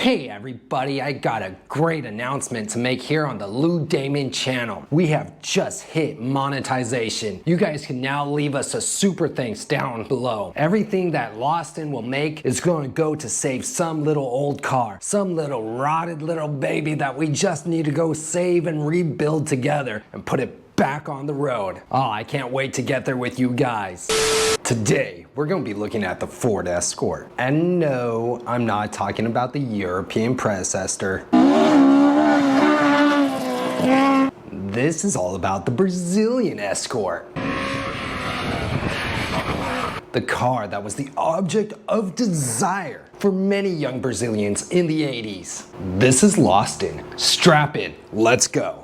Hey everybody, I got a great announcement to make here on the Lou Damon channel. We have just hit monetization. You guys can now leave us a super thanks down below. Everything that Lostin will make is going to go to save some little old car, some little rotted little baby that we just need to go save and rebuild together and put it back on the road. Oh, I can't wait to get there with you guys. Today, we're going to be looking at the Ford Escort. And no, I'm not talking about the European predecessor. This is all about the Brazilian Escort. The car that was the object of desire for many young Brazilians in the 80s. This is Lostin. Strap in, let's go.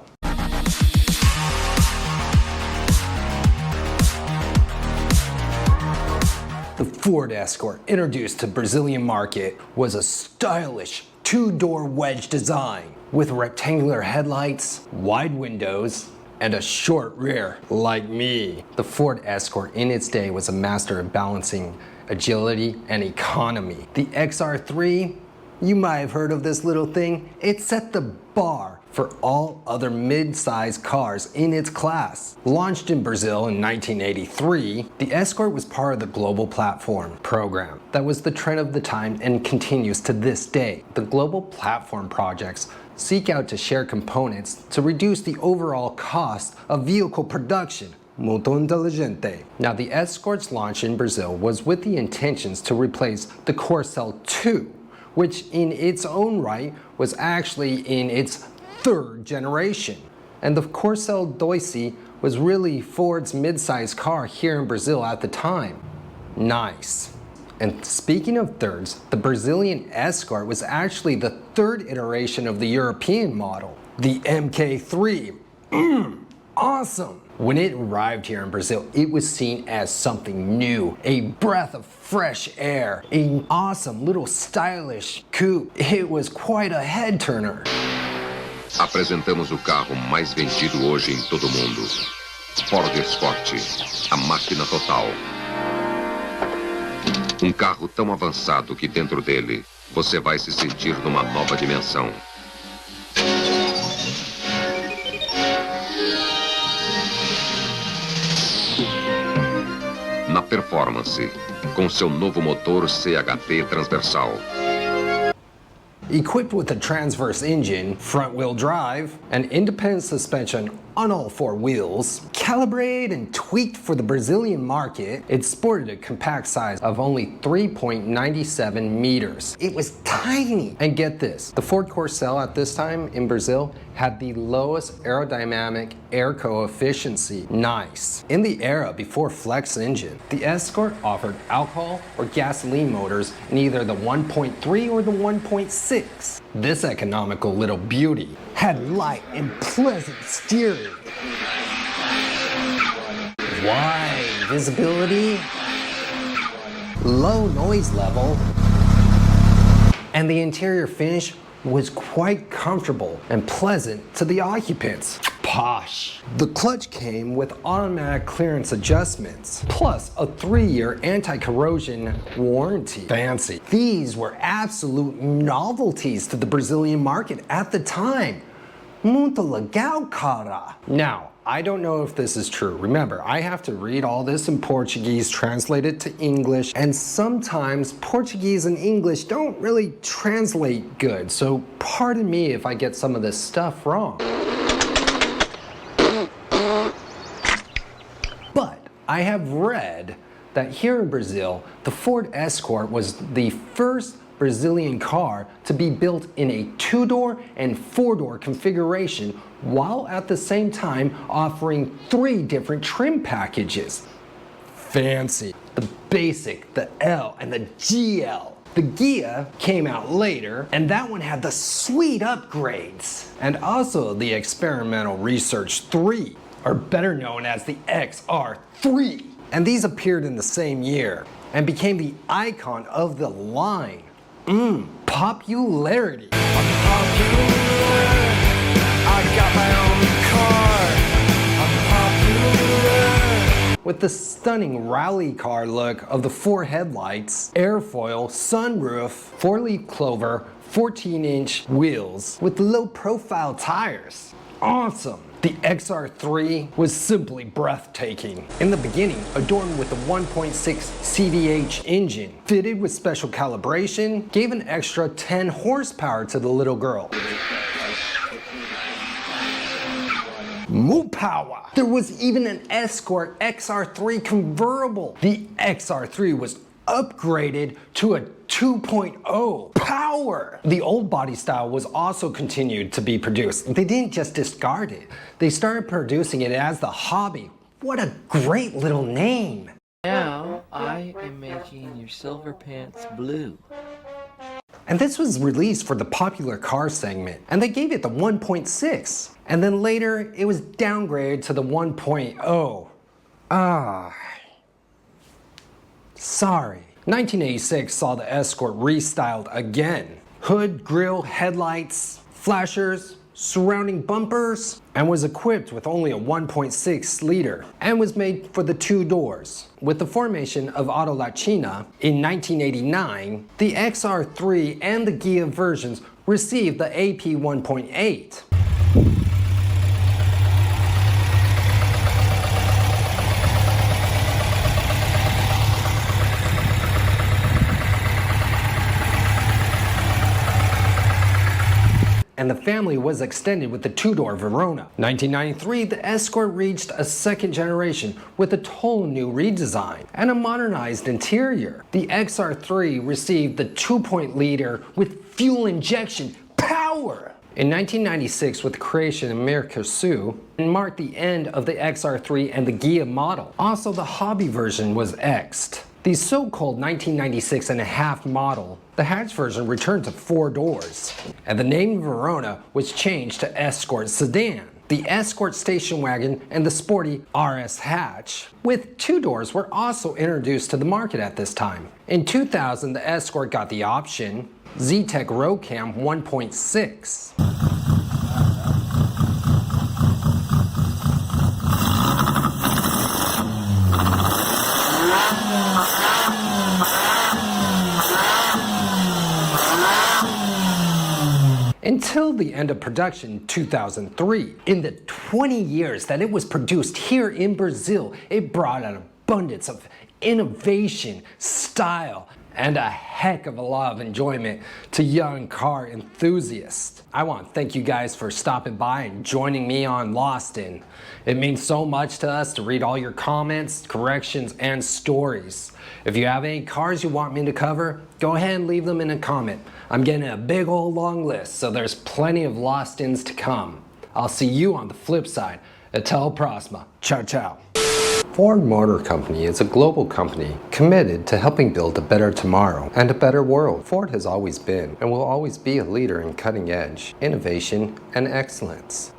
The Ford Escort, introduced to Brazilian market, was a stylish two-door wedge design with rectangular headlights, wide windows, and a short rear, like me. The Ford Escort in its day was a master of balancing agility and economy. The XR3, you might have heard of this little thing. It set the bar for all other mid-size cars in its class. Launched in Brazil in 1983, the Escort was part of the Global Platform program. That was the trend of the time and continues to this day. The Global Platform projects seek out to share components to reduce the overall cost of vehicle production. Muito inteligente. Now, the Escort's launch in Brazil was with the intentions to replace the Corcel 2, which in its own right was actually in its third generation. And the Corcel 2 was really Ford's mid-size car here in Brazil at the time. Nice. And speaking of thirds, the Brazilian Escort was actually the third iteration of the European model, the MK3. Awesome. When it arrived here in Brazil, it was seen as something new, a breath of fresh air, an awesome little stylish coupe. It was quite a head turner. Apresentamos o carro mais vendido hoje em todo o mundo. Ford Escort, a máquina total. Carro tão avançado que dentro dele você vai se sentir numa nova dimensão. Na performance, com seu novo motor CHP transversal. Equipped with a transverse engine, front-wheel drive, and independent suspension on all four wheels, calibrated and tweaked for the Brazilian market, it sported a compact size of only 3.97 meters. It was tiny! And get this, the Ford Corcel at this time in Brazil had the lowest aerodynamic air coefficient. Nice. In the era before flex engine, the Escort offered alcohol or gasoline motors in either the 1.3 or the 1.6. This economical little beauty had light and pleasant steering. Wide visibility, low noise level, and the interior finish was quite comfortable and pleasant to the occupants. Posh. The clutch came with automatic clearance adjustments, plus a 3-year anti-corrosion warranty. Fancy. These were absolute novelties to the Brazilian market at the time. Muito legal, cara. Now, I don't know if this is true. Remember, I have to read all this in Portuguese, translate it to English, and sometimes Portuguese and English don't really translate good, so pardon me if I get some of this stuff wrong. But I have read that here in Brazil, the Ford Escort was the first Brazilian car to be built in a 2-door and 4-door configuration, while at the same time offering 3 different trim packages. Fancy. The basic, the L, and the GL. The Gia came out later, and that one had the sweet upgrades. And also the Experimental Research 3, or better known as the XR3. And these appeared in the same year and became the icon of the line. Popularity. I'm popular. I got my own car. I'm popular. With the stunning rally car look of the 4 headlights, airfoil, sunroof, 4-leaf clover, 14-inch wheels with low-profile tires. Awesome! The XR3 was simply breathtaking. In the beginning, adorned with a 1.6 CVH engine, fitted with special calibration, gave an extra 10 horsepower to the little girl. More power! There was even an Escort XR3 convertible. The XR3 was upgraded to a 2.0 power. The old body style was also continued to be produced. They didn't just discard it. They started producing it as the hobby. What a great little name. Now I am making your silver pants blue. And this was released for the popular car segment, and they gave it the 1.6. And then later, it was downgraded to the 1.0. Sorry. 1986 saw the Escort restyled again. Hood, grille, headlights, flashers, surrounding bumpers, and was equipped with only a 1.6 liter, and was made for the 2 doors. With the formation of Auto La China in 1989, the XR3 and the Ghia versions received the AP 1.8. And the family was extended with the 2-door Verona. 1993, the Escort reached a second generation with a total new redesign and a modernized interior. The XR3 received the 2.0-liter with fuel injection power. In 1996, with the creation of Americano, marked the end of the XR3 and the Ghia model. Also, the hobby version was X'd. The so-called 1996 and a half model, the hatch version returned to 4 doors, and the name Verona was changed to Escort Sedan. The Escort station wagon and the sporty RS hatch with 2 doors were also introduced to the market at this time. In 2000, the Escort got the option Z-Tech Road Cam 1.6. Until the end of production 2003. In the 20 years that it was produced here in Brazil, it brought an abundance of innovation, style, and a heck of a lot of enjoyment to young car enthusiasts. I want to thank you guys for stopping by and joining me on Lost In. It means so much to us to read all your comments, corrections, and stories. If you have any cars you want me to cover, go ahead and leave them in a comment. I'm getting a big old long list, so there's plenty of Lost Ins to come. I'll see you on the flip side. Até a próxima. Ciao, ciao. Ford Motor Company is a global company committed to helping build a better tomorrow and a better world. Ford has always been and will always be a leader in cutting edge, innovation, and excellence.